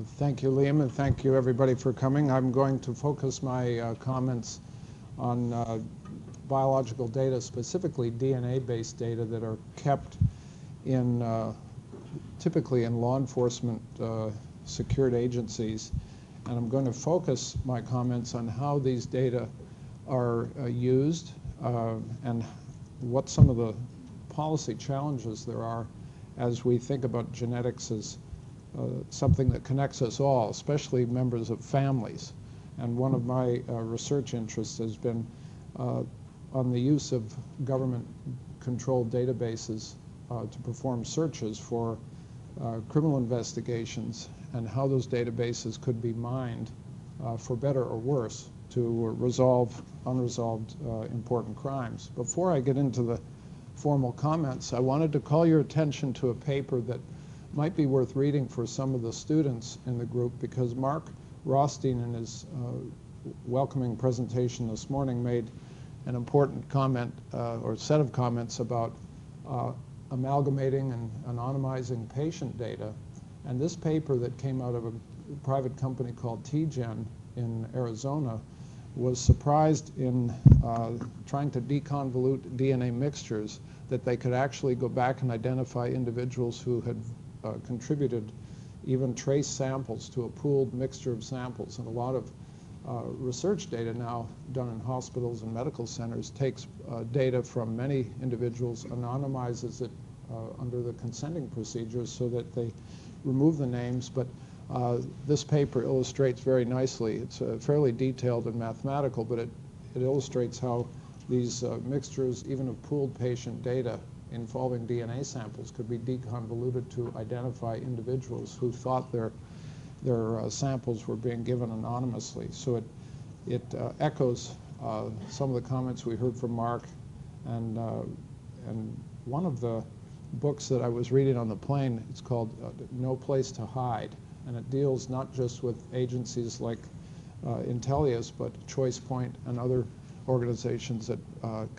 Thank you, Liam, and thank you, everybody, for coming. I'm going to focus my comments on biological data, specifically DNA-based data that are kept in typically in law enforcement secured agencies. And I'm going to focus my comments on how these data are used and what some of the policy challenges there are as we think about genetics as something that connects us all, especially members of families. And one of my research interests has been on the use of government-controlled databases to perform searches for criminal investigations and how those databases could be mined for better or worse to resolve unresolved important crimes. Before I get into the formal comments, I wanted to call your attention to a paper that might be worth reading for some of the students in the group, because Mark Rothstein, in his welcoming presentation this morning, made an important comment or set of comments about amalgamating and anonymizing patient data. And this paper that came out of a private company called TGen in Arizona was surprised in trying to deconvolute DNA mixtures that they could actually go back and identify individuals who had contributed even trace samples to a pooled mixture of samples. And a lot of research data now done in hospitals and medical centers takes data from many individuals, anonymizes it under the consenting procedures so that they remove the names. But this paper illustrates very nicely. It's fairly detailed and mathematical, but it illustrates how these mixtures, even of pooled patient data involving DNA samples, could be deconvoluted to identify individuals who thought their samples were being given anonymously. So it echoes some of the comments we heard from Mark, and one of the books that I was reading on the plane, it's called No Place to Hide, and it deals not just with agencies like Intellius, but ChoicePoint and other organizations that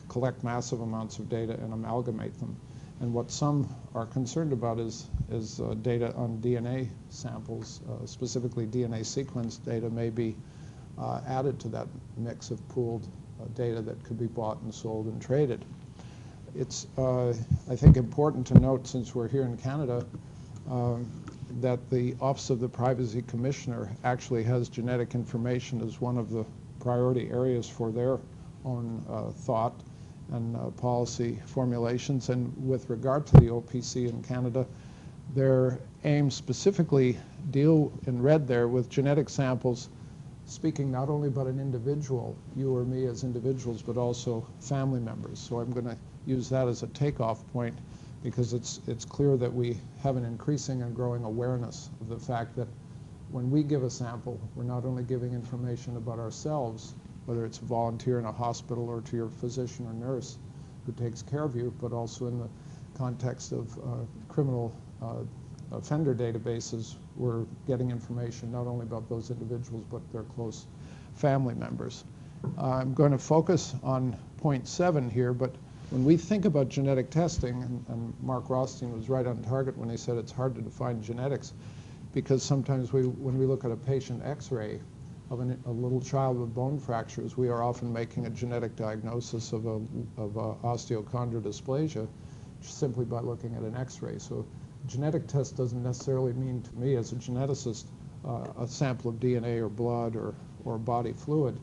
collect massive amounts of data and amalgamate them. And what some are concerned about is data on DNA samples, specifically DNA sequence data, may be added to that mix of pooled data that could be bought and sold and traded. It's, I think, important to note, since we're here in Canada, that the Office of the Privacy Commissioner actually has genetic information as one of the priority areas for their own thought and policy formulations. And with regard to the OPC in Canada, their aims specifically deal in red there with genetic samples, speaking not only about an individual, you or me as individuals, but also family members. So I'm going to use that as a takeoff point, because it's clear that we have an increasing and growing awareness of the fact that when we give a sample, we're not only giving information about ourselves, whether it's a volunteer in a hospital or to your physician or nurse who takes care of you, but also in the context of criminal offender databases, we're getting information not only about those individuals, but their close family members. I'm going to focus on point 7 here, but when we think about genetic testing, and Mark Rothstein was right on target when he said it's hard to define genetics, because sometimes when we look at a patient x-ray of a little child with bone fractures, we are often making a genetic diagnosis of osteochondral dysplasia simply by looking at an x-ray. So genetic test doesn't necessarily mean to me as a geneticist a sample of DNA or blood or body fluid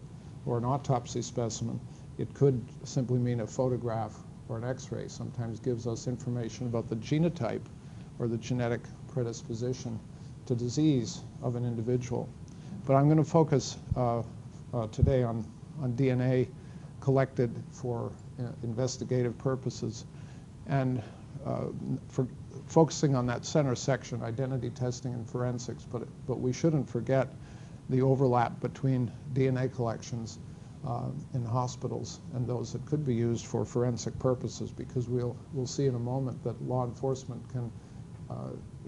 or an autopsy specimen. It could simply mean a photograph or an x-ray. Sometimes gives us information about the genotype or the genetic predisposition to disease of an individual. But I'm going to focus today on DNA collected for investigative purposes, and for focusing on that center section, identity testing and forensics. But we shouldn't forget the overlap between DNA collections in hospitals and those that could be used for forensic purposes, because we'll see in a moment that law enforcement can,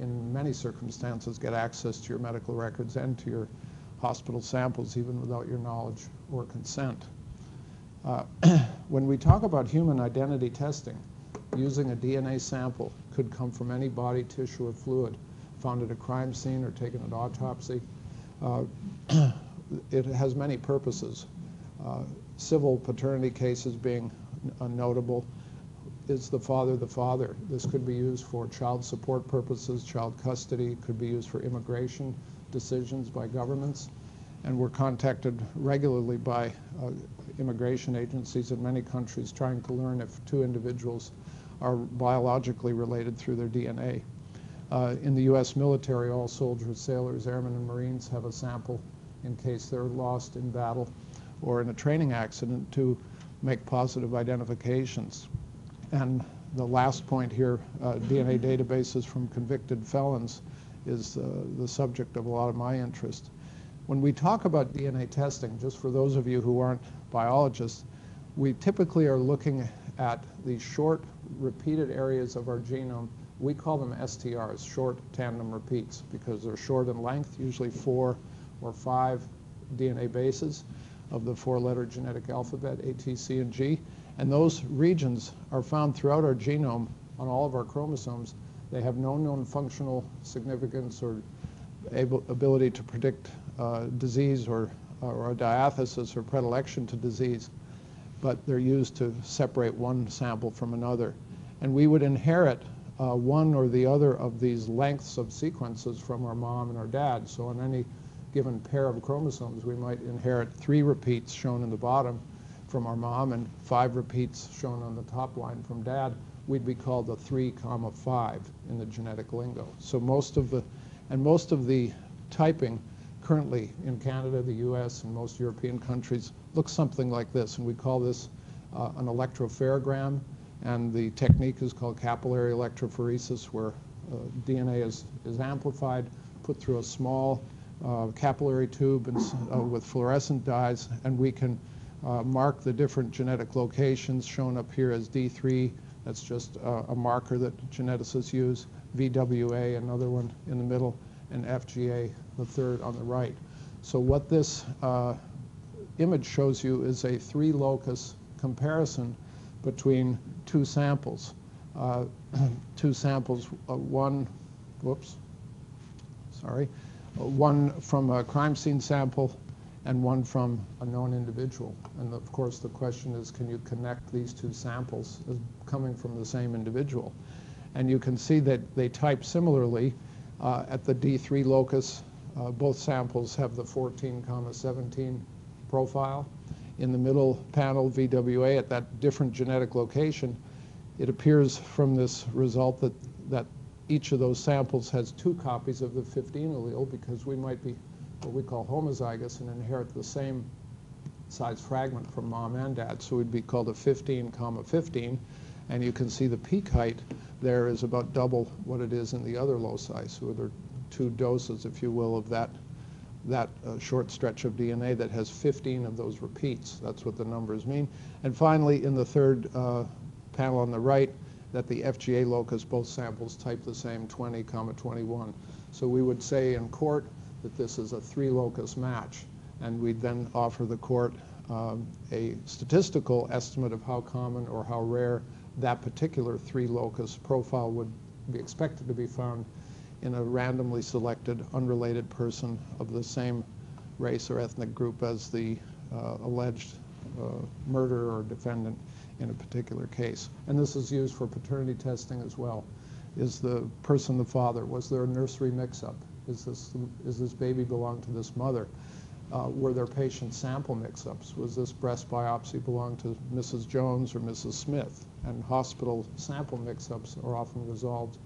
in many circumstances, get access to your medical records and to your hospital samples even without your knowledge or consent. When we talk about human identity testing, using a DNA sample could come from any body, tissue, or fluid found at a crime scene or taken at autopsy. It has many purposes. Civil paternity cases being notable. Is the father the father? This could be used for child support purposes, child custody, could be used for immigration decisions by governments. And we're contacted regularly by immigration agencies in many countries trying to learn if two individuals are biologically related through their DNA. In the U.S. military, all soldiers, sailors, airmen, and Marines have a sample in case they're lost in battle or in a training accident to make positive identifications. And the last point here, DNA databases from convicted felons is the subject of a lot of my interest. When we talk about DNA testing, just for those of you who aren't biologists, we typically are looking at these short repeated areas of our genome. We call them STRs, short tandem repeats, because they're short in length, usually 4 or 5 DNA bases of the 4-letter genetic alphabet, A, T, C, and G. And those regions are found throughout our genome on all of our chromosomes. They have no known functional significance or ability to predict disease or a diathesis or predilection to disease, but they're used to separate one sample from another. And we would inherit one or the other of these lengths of sequences from our mom and our dad. So on any given pair of chromosomes, we might inherit 3 repeats shown in the bottom from our mom and 5 repeats shown on the top line from dad. We'd be called a 3,5 in the genetic lingo. So most of the typing currently in Canada, the US, and most European countries looks something like this, and we call this an electropherogram, and the technique is called capillary electrophoresis, where DNA is amplified, put through a small capillary tube and, with fluorescent dyes, and we can mark the different genetic locations shown up here as D3. That's just a marker that geneticists use, VWA, another one in the middle, and FGA, the third on the right. So what this image shows you is a 3-locus comparison between 2 samples. One from a crime scene sample and one from a known individual. And of course the question is, can you connect these 2 samples as coming from the same individual? And you can see that they type similarly. At the D3 locus, both samples have the 14,17 profile. In the middle panel, VWA, at that different genetic location, it appears from this result that each of those samples has 2 copies of the 15 allele, because we might be what we call homozygous and inherit the same size fragment from mom and dad. So we'd be called a 15,15, and you can see the peak height there is about double what it is in the other loci. So there are 2 doses, if you will, of that short stretch of DNA that has 15 of those repeats. That's what the numbers mean. And finally, in the third panel on the right, that the FGA locus, both samples type the same, 20,21. So we would say in court that this is a 3-locus match, and we'd then offer the court a statistical estimate of how common or how rare that particular 3-locus profile would be expected to be found in a randomly selected, unrelated person of the same race or ethnic group as the alleged murderer or defendant in a particular case. And this is used for paternity testing as well. Is the person the father? Was there a nursery mix-up? Is this baby belong to this mother? Were there patient sample mix-ups? Was this breast biopsy belong to Mrs. Jones or Mrs. Smith? And hospital sample mix-ups are often resolved,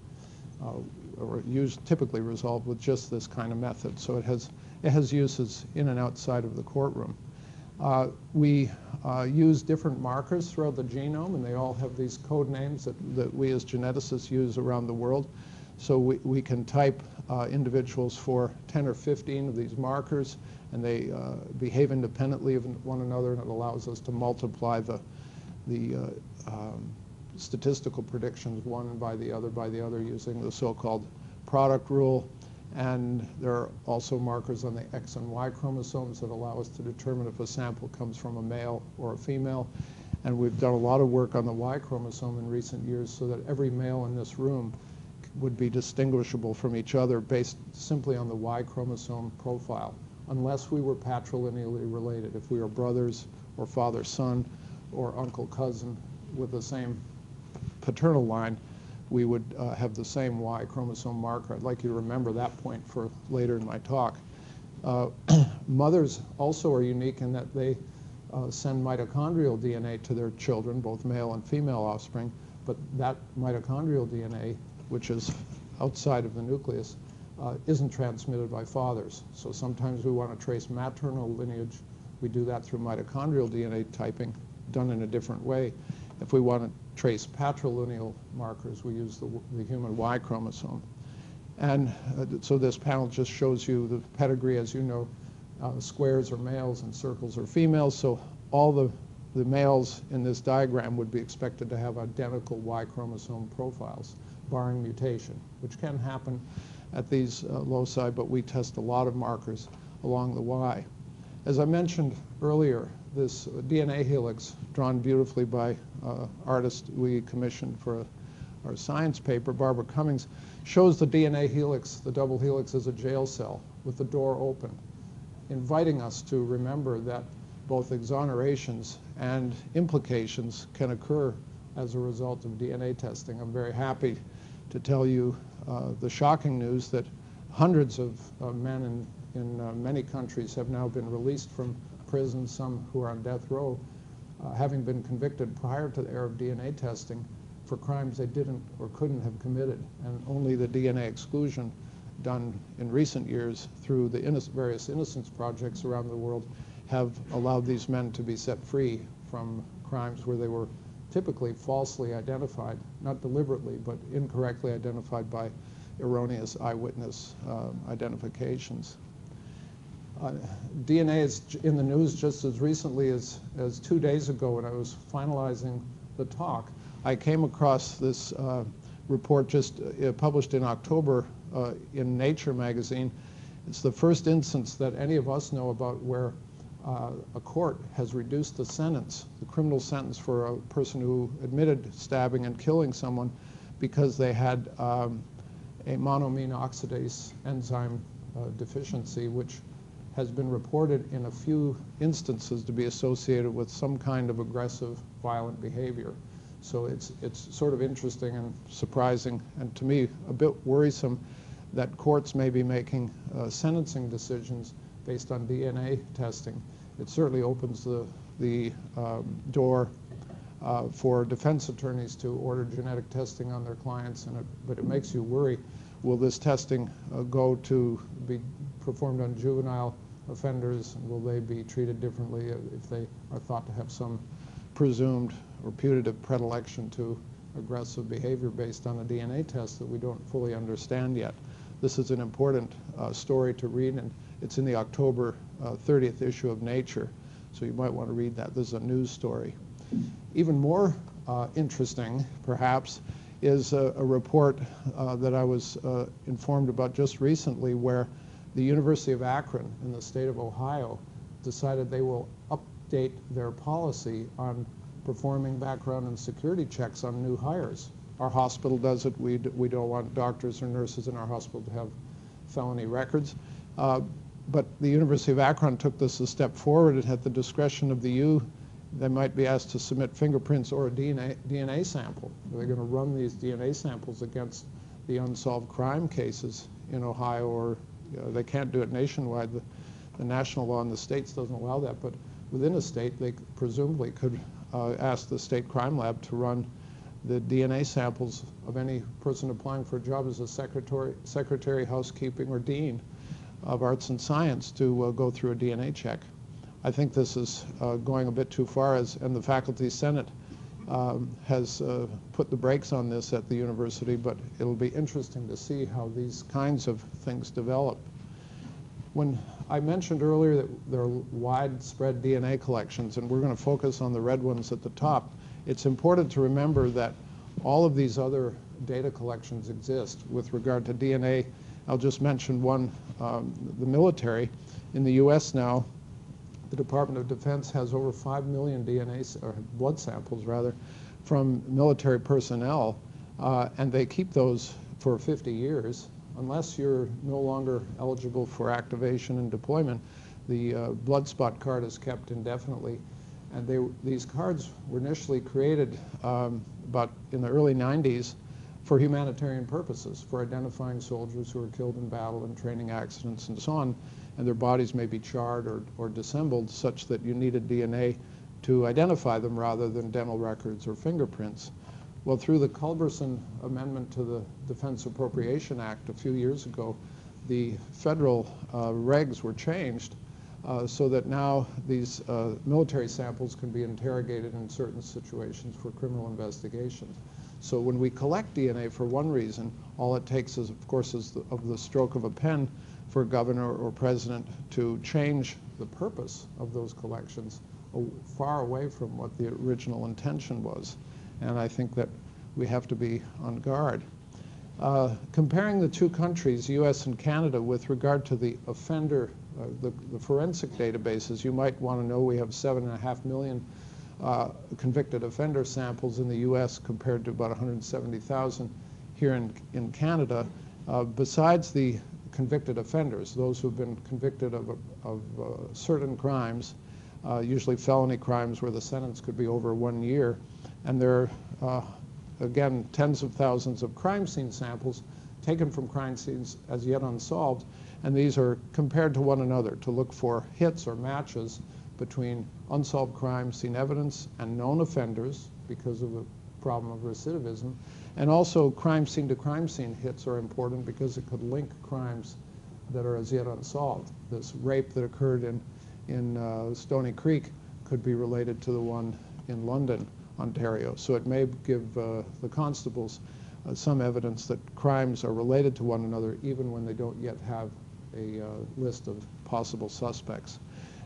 or typically resolved with just this kind of method. So it has uses in and outside of the courtroom. We use different markers throughout the genome, and they all have these code names that we as geneticists use around the world. So we can type individuals for 10 or 15 of these markers, and they behave independently of one another, and it allows us to multiply the statistical predictions one by the other using the so-called product rule. And there are also markers on the X and Y chromosomes that allow us to determine if a sample comes from a male or a female. And we've done a lot of work on the Y chromosome in recent years so that every male in this room would be distinguishable from each other based simply on the Y chromosome profile, unless we were patrilineally related. If we were brothers or father-son or uncle-cousin with the same paternal line, we would have the same Y chromosome marker. I'd like you to remember that point for later in my talk. Mothers also are unique in that they send mitochondrial DNA to their children, both male and female offspring, but that mitochondrial DNA, which is outside of the nucleus, isn't transmitted by fathers. So sometimes we want to trace maternal lineage. We do that through mitochondrial DNA typing, done in a different way. If we want to trace patrilineal markers, we use the human Y chromosome. And so this panel just shows you the pedigree. As you know, squares are males and circles are females. So all the males in this diagram would be expected to have identical Y chromosome profiles, barring mutation, which can happen at these loci, but we test a lot of markers along the Y. As I mentioned earlier, this DNA helix, drawn beautifully by artist we commissioned for our science paper, Barbara Cummings, shows the DNA helix, the double helix, as a jail cell with the door open, inviting us to remember that both exonerations and implications can occur as a result of DNA testing. I'm very happy to tell you the shocking news that hundreds of men in many countries have now been released from prison, some who are on death row, having been convicted prior to the era of DNA testing for crimes they didn't or couldn't have committed. And only the DNA exclusion done in recent years through the various innocence projects around the world have allowed these men to be set free from crimes where they were typically falsely identified, not deliberately, but incorrectly identified by erroneous eyewitness identifications. DNA is in the news just as recently as 2 days ago when I was finalizing the talk. I came across this report just published in October in Nature magazine. It's the first instance that any of us know about where a court has reduced the sentence, the criminal sentence for a person who admitted stabbing and killing someone because they had a monoamine oxidase enzyme deficiency, which has been reported in a few instances to be associated with some kind of aggressive, violent behavior. So it's sort of interesting and surprising, and to me a bit worrisome, that courts may be making sentencing decisions based on DNA testing. It certainly opens the door for defense attorneys to order genetic testing on their clients, but it makes you worry. Will this testing go to be performed on juvenile offenders, and will they be treated differently if they are thought to have some presumed or putative predilection to aggressive behavior based on a DNA test that we don't fully understand yet? This is an important story to read, and it's in the October 30th issue of Nature, so you might want to read that. This is a news story. Even more interesting, perhaps, is a report that I was informed about just recently, where the University of Akron in the state of Ohio decided they will update their policy on performing background and security checks on new hires. Our hospital does it. We don't want doctors or nurses in our hospital to have felony records. But the University of Akron took this a step forward, and at the discretion of the U, they might be asked to submit fingerprints or a DNA sample. They're going to run these DNA samples against the unsolved crime cases in Ohio, or they can't do it nationwide. The national law in the states doesn't allow that, but within a state, they presumably could ask the state crime lab to run the DNA samples of any person applying for a job as a secretary, housekeeping, or dean of arts and science to go through a DNA check. I think this is going a bit too far, and the faculty senate has put the brakes on this at the university, but it'll be interesting to see how these kinds of things develop. When I mentioned earlier that there are widespread DNA collections, and we're going to focus on the red ones at the top, it's important to remember that all of these other data collections exist with regard to DNA. I'll just mention one, the military. In the US now, the Department of Defense has over 5 million or blood samples rather, from military personnel, and they keep those for 50 years, unless you're no longer eligible for activation and deployment, the blood spot card is kept indefinitely. And these cards were initially created about in the early 90s for humanitarian purposes, for identifying soldiers who were killed in battle and training accidents and so on, and their bodies may be charred or dissembled such that you needed DNA to identify them rather than dental records or fingerprints. Well, through the Culberson Amendment to the Defense Appropriation Act a few years ago, the federal regs were changed so that now these military samples can be interrogated in certain situations for criminal investigations. So when we collect DNA for one reason, all it takes is, of course, is the stroke of a pen for a governor or president to change the purpose of those collections far away from what the original intention was. And I think that we have to be on guard. Comparing the two countries, US and Canada, with regard to the offender, the forensic databases, you might want to know we have 7.5 million convicted offender samples in the US compared to about 170,000 here in Canada. Besides the convicted offenders, those who've been convicted of certain crimes, usually felony crimes where the sentence could be over 1 year, and there are, again, tens of thousands of crime scene samples taken from crime scenes as yet unsolved, and these are compared to one another to look for hits or matches between unsolved crime scene evidence and known offenders because of the problem of recidivism. And also crime scene to crime scene hits are important because it could link crimes that are as yet unsolved. This rape that occurred in Stony Creek could be related to the one in London, Ontario. So it may give the constables some evidence that crimes are related to one another even when they don't yet have a list of possible suspects.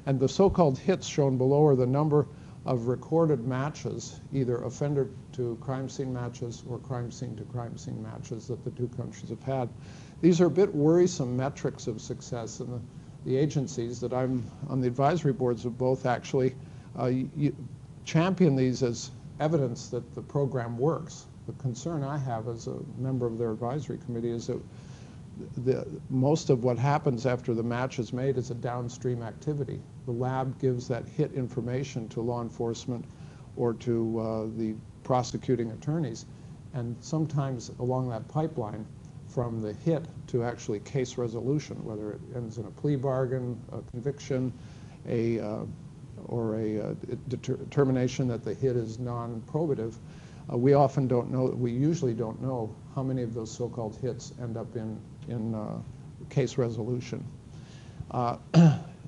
And the so-called hits shown below are the number of recorded matches, either offender to crime scene matches or crime scene to crime scene matches that the two countries have had. These are a bit worrisome metrics of success, and the agencies that I'm on the advisory boards of both actually champion these as evidence that the program works. The concern I have as a member of their advisory committee is that most of what happens after the match is made is a downstream activity. The lab gives that hit information to law enforcement or to the prosecuting attorneys, and sometimes along that pipeline from the hit to actually case resolution, whether it ends in a plea bargain, a conviction, or a determination that the hit is non-probative, we often don't know, we usually don't know how many of those so-called hits end up in case resolution.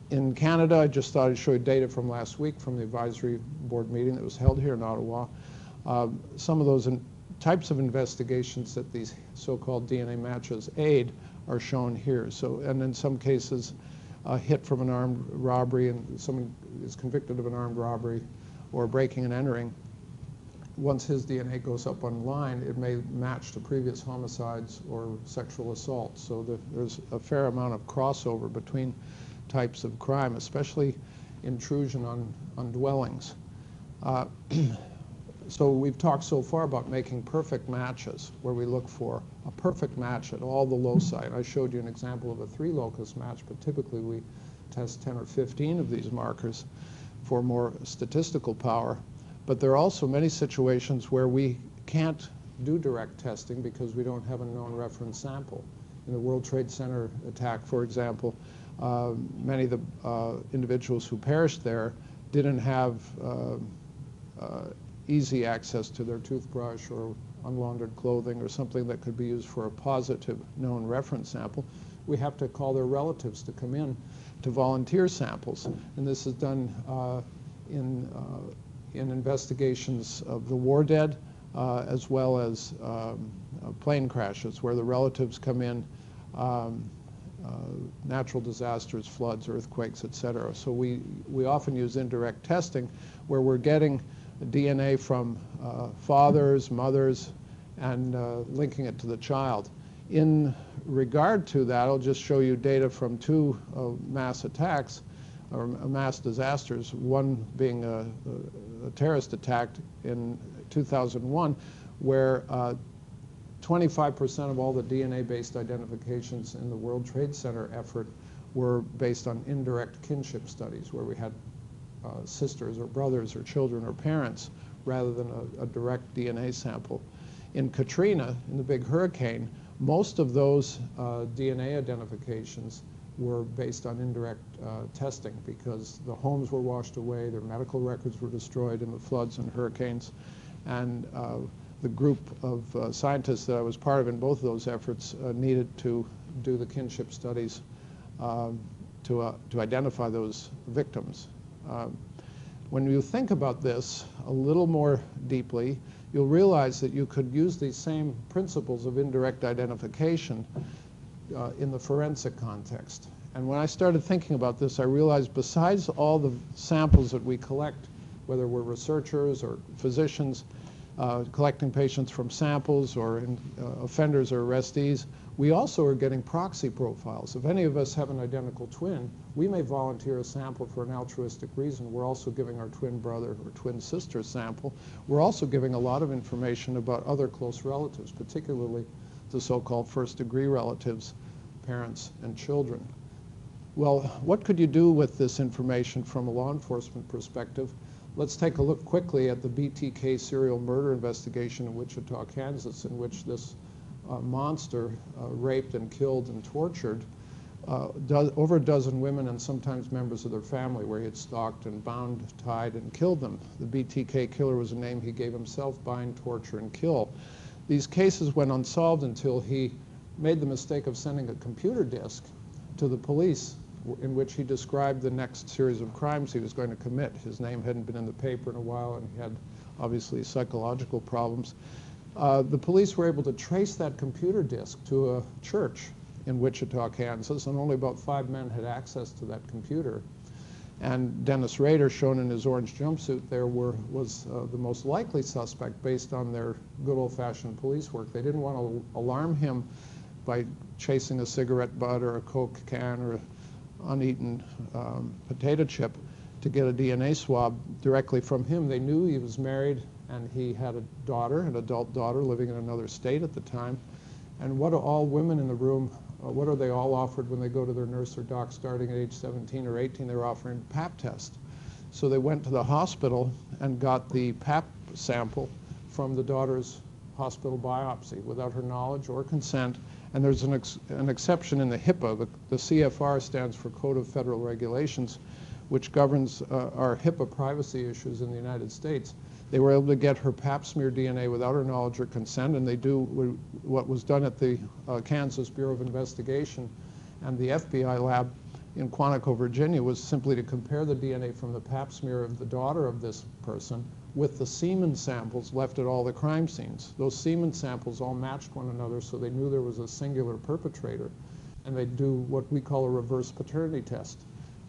In Canada, I just thought I'd show you data from last week from the advisory board meeting that was held here in Ottawa. Some of those types of investigations that these so-called DNA matches aid are shown here. So, and in some cases, a hit from an armed robbery and someone is convicted of an armed robbery or breaking and entering, once his DNA goes up online, it may match to previous homicides or sexual assaults. So there's a fair amount of crossover between types of crime, especially intrusion on dwellings. So we've talked so far about making perfect matches, where we look for a perfect match at all the loci. And I showed you an example of a 3-locus match, but typically we test 10 or 15 of these markers for more statistical power. But there are also many situations where we can't do direct testing because we don't have a known reference sample. In the World Trade Center attack, for example, many of the individuals who perished there didn't have easy access to their toothbrush or unlaundered clothing or something that could be used for a positive known reference sample. We have to call their relatives to come in to volunteer samples. And this is done in investigations of the war dead, as well as plane crashes, where the relatives come in, natural disasters, floods, earthquakes, etc. So we often use indirect testing, where we're getting DNA from fathers, mothers, and linking it to the child. In regard to that, I'll just show you data from 2 mass attacks, or mass disasters, one being a terrorist attack in 2001, where 25% of all the DNA-based identifications in the World Trade Center effort were based on indirect kinship studies, where we had sisters or brothers or children or parents rather than a direct DNA sample. In Katrina, in the big hurricane, most of those DNA identifications were based on indirect testing because the homes were washed away, their medical records were destroyed in the floods and hurricanes, and the group of scientists that I was part of in both of those efforts needed to do the kinship studies to identify those victims. When you think about this a little more deeply, you'll realize that you could use these same principles of indirect identification in the forensic context. And when I started thinking about this, I realized besides all the samples that we collect, whether we're researchers or physicians collecting patients from samples or offenders or arrestees, we also are getting proxy profiles. If any of us have an identical twin, we may volunteer a sample for an altruistic reason. We're also giving our twin brother or twin sister a sample. We're also giving a lot of information about other close relatives, particularly the so-called first-degree relatives, parents and children. Well, what could you do with this information from a law enforcement perspective? Let's take a look quickly at the BTK serial murder investigation in Wichita, Kansas, in which this monster raped and killed and tortured over a dozen women and sometimes members of their family, where he had stalked and bound, tied, and killed them. The BTK killer was a name he gave himself: bind, torture, and kill. These cases went unsolved until he made the mistake of sending a computer disk to the police in which he described the next series of crimes he was going to commit. His name hadn't been in the paper in a while, and he had obviously psychological problems. The police were able to trace that computer disk to a church in Wichita, Kansas, and only about 5 men had access to that computer. And Dennis Rader, shown in his orange jumpsuit there, was the most likely suspect based on their good old-fashioned police work. They didn't want to alarm him by chasing a cigarette butt or a Coke can or uneaten potato chip to get a DNA swab directly from him. They knew he was married and he had a daughter, an adult daughter, living in another state at the time. And what do all women in the room, what are they all offered when they go to their nurse or doc starting at age 17 or 18? They're offering Pap test. So they went to the hospital and got the Pap sample from the daughter's hospital biopsy without her knowledge or consent. And there's an exception in the HIPAA. The CFR stands for Code of Federal Regulations, which governs our HIPAA privacy issues in the United States. They were able to get her Pap smear DNA without her knowledge or consent, and they do what was done at the Kansas Bureau of Investigation and the FBI lab in Quantico, Virginia, was simply to compare the DNA from the Pap smear of the daughter of this person with the semen samples left at all the crime scenes. Those semen samples all matched one another, so they knew there was a singular perpetrator. And they do what we call a reverse paternity test.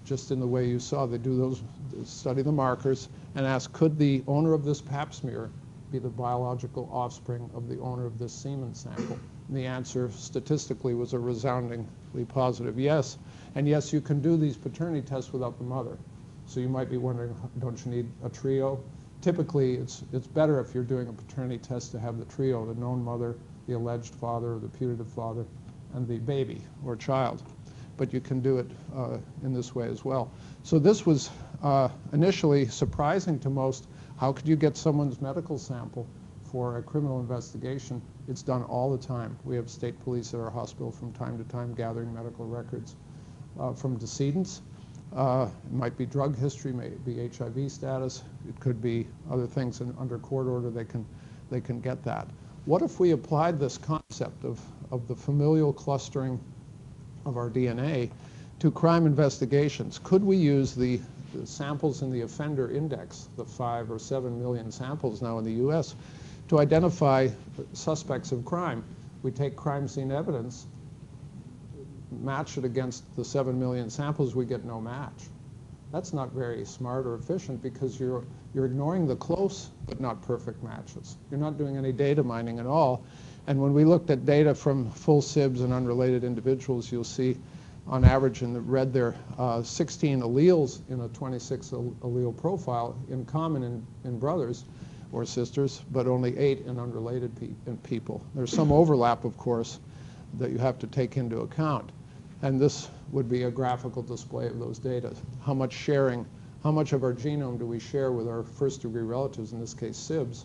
Just in the way you saw, they do those, study the markers and ask, could the owner of this Pap smear be the biological offspring of the owner of this semen sample? And the answer statistically was a resoundingly positive yes. And yes, you can do these paternity tests without the mother. So you might be wondering, don't you need a trio? Typically, it's better if you're doing a paternity test to have the trio: the known mother, the alleged father, or the putative father, and the baby or child. But you can do it in this way as well. So this was initially surprising to most. How could you get someone's medical sample for a criminal investigation? It's done all the time. We have state police at our hospital from time to time gathering medical records from decedents. It might be drug history, may be HIV status. It could be other things, and under court order they can get that. What if we applied this concept of the familial clustering of our DNA to crime investigations? Could we use the samples in the offender index, the 5 or 7 million samples now in the US, to identify suspects of crime? We take crime scene evidence, match it against the 7 million samples, we get no match. That's not very smart or efficient, because you're ignoring the close but not perfect matches. You're not doing any data mining at all. And when we looked at data from full SIBs and unrelated individuals, you'll see on average in the red there 16 alleles in a 26 allele profile in common in brothers. or sisters, but only 8 in unrelated people. There's some overlap, of course, that you have to take into account. And this would be a graphical display of those data. How much sharing, how much of our genome do we share with our first-degree relatives, in this case SIBs,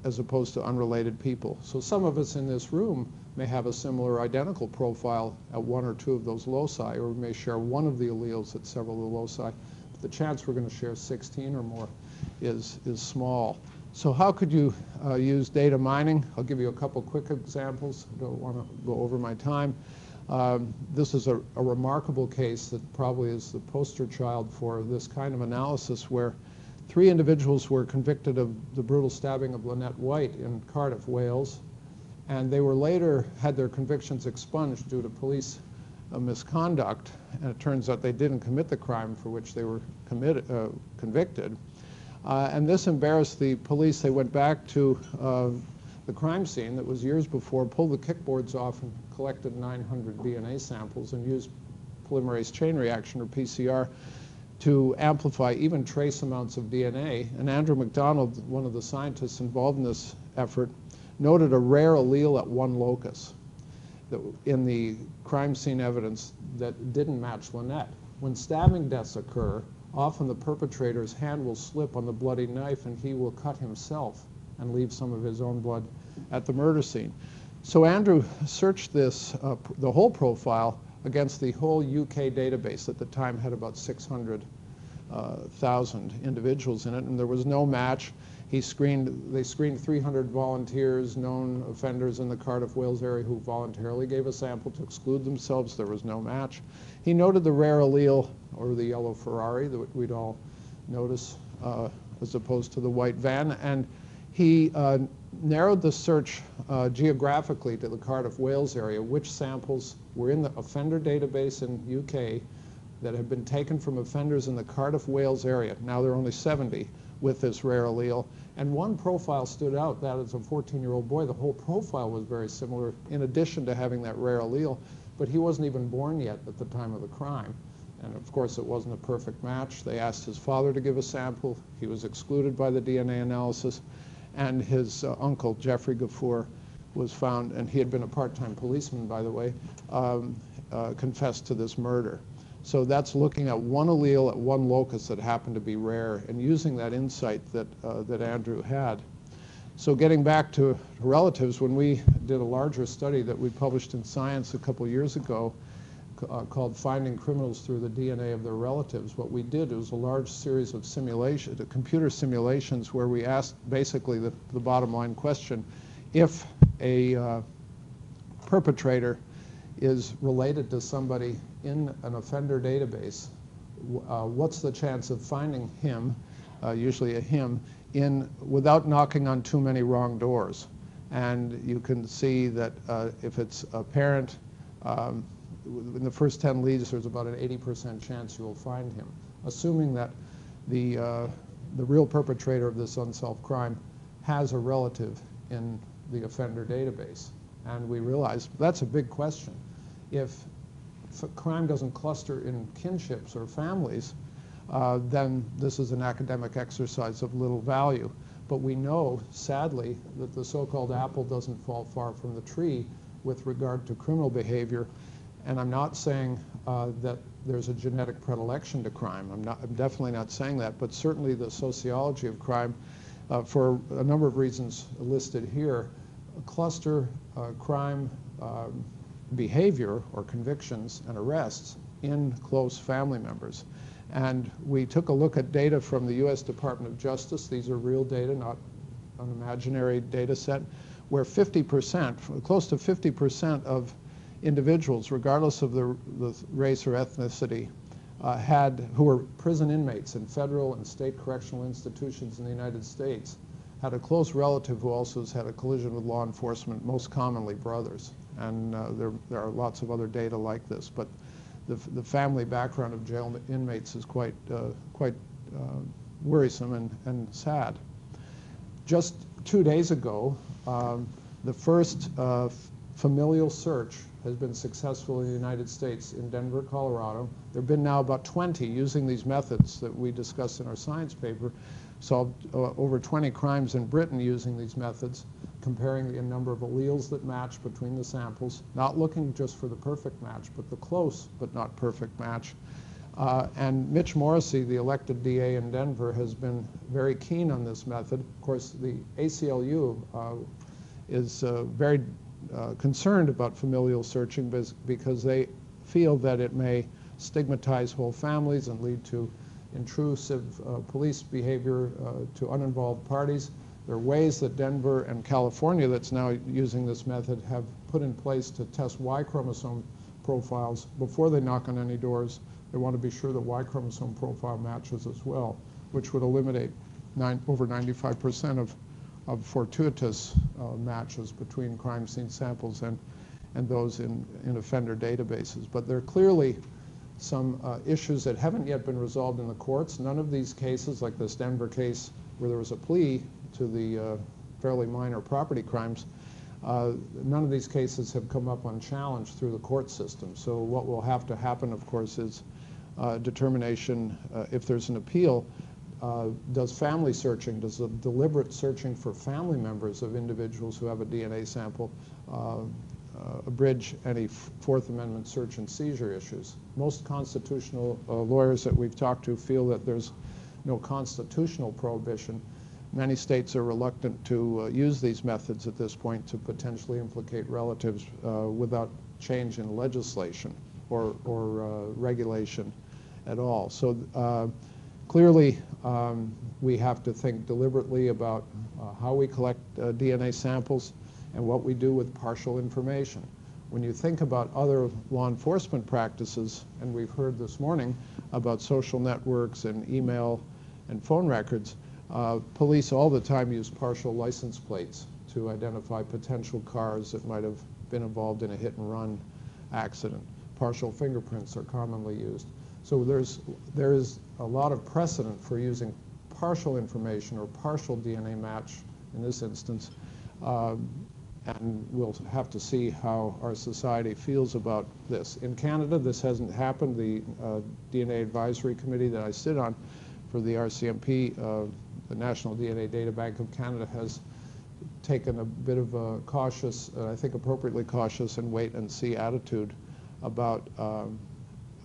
as opposed to unrelated people. So some of us in this room may have a similar identical profile at 1 or 2 of those loci, or we may share one of the alleles at several of the loci. But the chance we're going to share 16 or more is small. So how could you use data mining? I'll give you a couple quick examples. I don't want to go over my time. This is a remarkable case that probably is the poster child for this kind of analysis, where 3 individuals were convicted of the brutal stabbing of Lynette White in Cardiff, Wales, and they were later had their convictions expunged due to police misconduct, and it turns out they didn't commit the crime for which they were convicted. And this embarrassed the police. They went back to the crime scene that was years before, pulled the kickboards off and collected 900 DNA samples and used polymerase chain reaction, or PCR, to amplify even trace amounts of DNA. And Andrew MacDonald, one of the scientists involved in this effort, noted a rare allele at one locus that in the crime scene evidence that didn't match Lynette. When stabbing deaths occur, often the perpetrator's hand will slip on the bloody knife and he will cut himself and leave some of his own blood at the murder scene. So Andrew searched this, the whole profile, against the whole UK database. At the time had about 600,000 individuals in it, and there was no match. They screened 300 volunteers, known offenders in the Cardiff, Wales area who voluntarily gave a sample to exclude themselves. There was no match. He noted the rare allele, or the yellow Ferrari, that we'd all notice, as opposed to the white van, and he narrowed the search geographically to the Cardiff, Wales area, which samples were in the offender database in UK that had been taken from offenders in the Cardiff, Wales area. Now there are only 70 with this rare allele. And one profile stood out, that is a 14-year-old boy. The whole profile was very similar, in addition to having that rare allele, but he wasn't even born yet at the time of the crime. And of course, it wasn't a perfect match. They asked his father to give a sample. He was excluded by the DNA analysis. And his uncle, Jeffrey Gafoor, was found, and he had been a part-time policeman, by the way, confessed to this murder. So that's looking at one allele at one locus that happened to be rare, and using that insight that Andrew had. So getting back to relatives, when we did a larger study that we published in Science a couple years ago, called Finding Criminals Through the DNA of Their Relatives, what we did was a large series of simulations, computer simulations, where we asked basically the bottom line question: if a perpetrator is related to somebody in an offender database, what's the chance of finding him, usually a him, without knocking on too many wrong doors? And you can see that if it's a parent, in the first 10 leads, there's about an 80% chance you will find him, assuming that the real perpetrator of this unsolved crime has a relative in the offender database. And we realized that's a big question. If crime doesn't cluster in kinships or families, then this is an academic exercise of little value. But we know, sadly, that the so-called apple doesn't fall far from the tree with regard to criminal behavior. And I'm not saying that there's a genetic predilection to crime. I'm definitely not saying that, but certainly the sociology of crime, for a number of reasons listed here, cluster crime behavior or convictions and arrests in close family members. And we took a look at data from the US Department of Justice. These are real data, not an imaginary data set, where 50%, close to 50% of individuals, regardless of the race or ethnicity, who were prison inmates in federal and state correctional institutions in the United States, had a close relative who also has had a collision with law enforcement, most commonly brothers. And there are lots of other data like this, but the family background of jail inmates is quite worrisome and sad. Just 2 days ago, the first familial search has been successful in the United States in Denver, Colorado. There have been now about 20 using these methods that we discussed in our science paper, solved over 20 crimes in Britain using these methods, comparing the number of alleles that match between the samples, not looking just for the perfect match, but the close but not perfect match. And Mitch Morrissey, the elected DA in Denver, has been very keen on this method. Of course, the ACLU is very concerned about familial searching because they feel that it may stigmatize whole families and lead to intrusive police behavior to uninvolved parties. There are ways that Denver and California that's now using this method have put in place to test Y-chromosome profiles before they knock on any doors. They want to be sure the Y-chromosome profile matches as well, which would eliminate over 95% of fortuitous matches between crime scene samples and those in offender databases. But there are clearly some issues that haven't yet been resolved in the courts. None of these cases, like this Denver case where there was a plea to the fairly minor property crimes, none of these cases have come up unchallenged through the court system. So what will have to happen, of course, is determination if there's an appeal. Does family searching, does the deliberate searching for family members of individuals who have a DNA sample abridge any Fourth Amendment search and seizure issues? Most constitutional lawyers that we've talked to feel that there's no constitutional prohibition. Many states are reluctant to use these methods at this point to potentially implicate relatives without change in legislation or regulation at all. So clearly we have to think deliberately about how we collect DNA samples and what we do with partial information. When you think about other law enforcement practices, and we've heard this morning about social networks and email and phone records, police all the time use partial license plates to identify potential cars that might have been involved in a hit-and-run accident. Partial fingerprints are commonly used. So there is a lot of precedent for using partial information or partial DNA match in this instance, and we'll have to see how our society feels about this. In Canada, this hasn't happened. The DNA Advisory Committee that I sit on for the RCMP, the National DNA Data Bank of Canada, has taken a bit of a cautious, I think appropriately cautious, and wait-and-see attitude about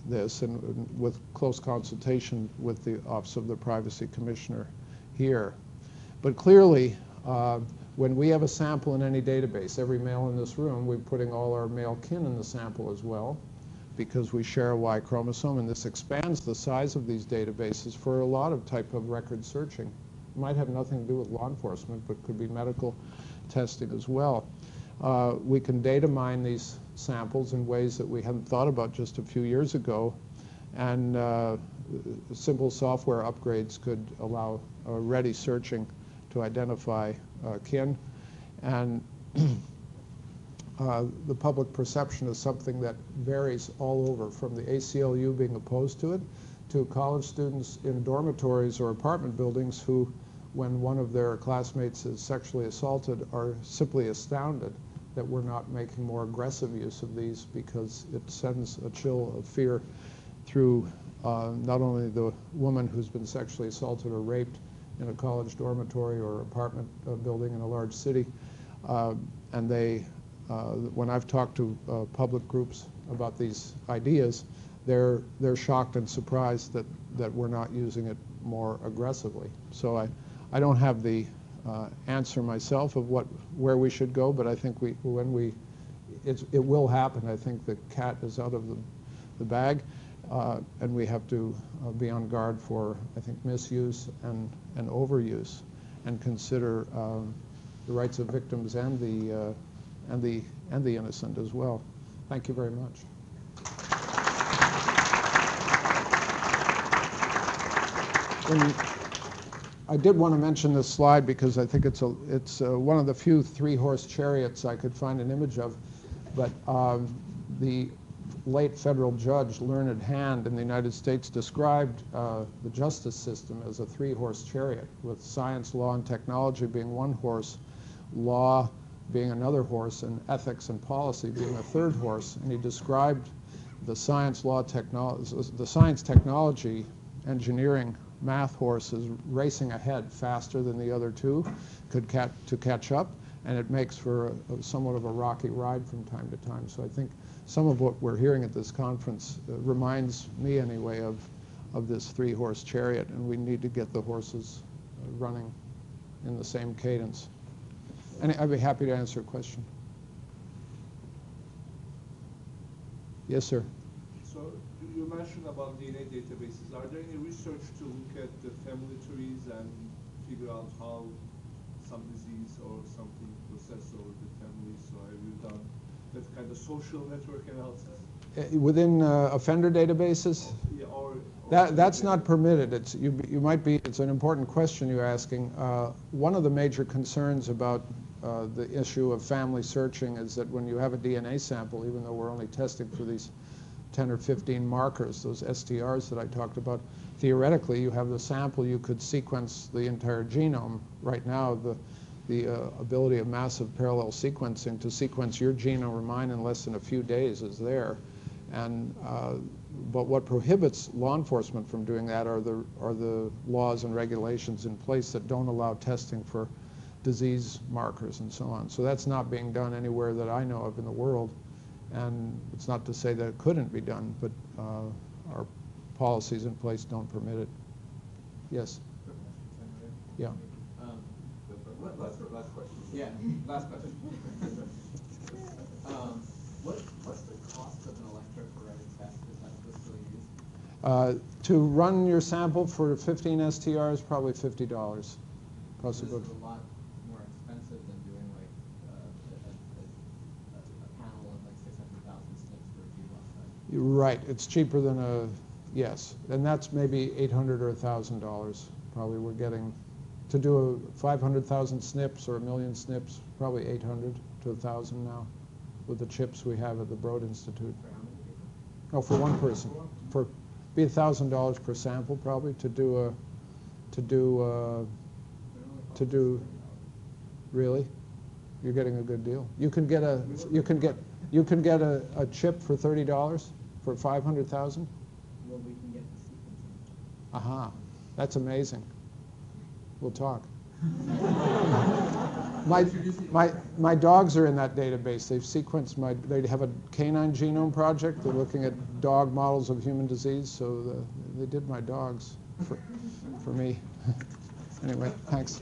this, and with close consultation with the Office of the Privacy Commissioner here. But clearly, when we have a sample in any database, every male in this room, we're putting all our male kin in the sample as well, because we share a Y chromosome, and this expands the size of these databases for a lot of type of record searching. It might have nothing to do with law enforcement, but could be medical testing as well. We can data mine these samples in ways that we hadn't thought about just a few years ago, and simple software upgrades could allow ready searching to identify kin. And the public perception is something that varies all over, from the ACLU being opposed to it to college students in dormitories or apartment buildings who, when one of their classmates is sexually assaulted, are simply astounded that we're not making more aggressive use of these, because it sends a chill of fear through not only the woman who's been sexually assaulted or raped in a college dormitory or apartment building in a large city, and they, when I've talked to public groups about these ideas, they're shocked and surprised that we're not using it more aggressively. So I don't have the answer myself of where we should go, but I think it will happen. I think the cat is out of the bag, and we have to be on guard for, I think, misuse and overuse, and consider the rights of victims and the innocent as well. Thank you very much. I did want to mention this slide because I think it's one of the few three-horse chariots I could find an image of. But the late federal judge, Learned Hand, in the United States described the justice system as a three-horse chariot, with science, law, and technology being one horse, law being another horse, and ethics and policy being a third horse. And he described the science, law, technology, engineering math horse is racing ahead faster than the other two to catch up, and it makes for somewhat of a rocky ride from time to time. So I think some of what we're hearing at this conference reminds me anyway of this three-horse chariot, and we need to get the horses running in the same cadence. And I'd be happy to answer a question. Yes, sir. So you mentioned about DNA databases. Are there any research to look at the family trees and figure out how some disease or something processed over the family? So have you done that kind of social network analysis? Within offender databases? Yeah, or that's not permitted. It's it's an important question you're asking. One of the major concerns about the issue of family searching is that when you have a DNA sample, even though we're only testing for these 10 or 15 markers, those STRs that I talked about, theoretically you have the sample, you could sequence the entire genome. Right now, the ability of massive parallel sequencing to sequence your genome or mine in less than a few days is there. And but what prohibits law enforcement from doing that are the laws and regulations in place that don't allow testing for disease markers and so on. So that's not being done anywhere that I know of in the world. And it's not to say that it couldn't be done, but our policies in place don't permit it. Yes? Yeah. Last question. Yeah, last question. What's the cost of an electrophoretic test? Is that what's still used? To run your sample for 15 STRs, probably $50. Cost This is a lot more expensive than doing like a panel of like 600,000 snips for a few bucks. Right. It's cheaper than yes. And that's maybe $800 or $1,000. Probably we're getting, to do 500,000 snips or 1 million snips, probably 800 to 1,000 now with the chips we have at the Broad Institute. For how many people? No, for one person. Be $1,000 per sample probably to do really? You're getting a good deal. You can get a chip for $30 for 500,000. Well, we can get the sequencing. Aha, that's amazing. We'll talk. My dogs are in that database. They've sequenced they have a canine genome project. They're looking at dog models of human disease. So they did my dogs for me. Anyway, thanks.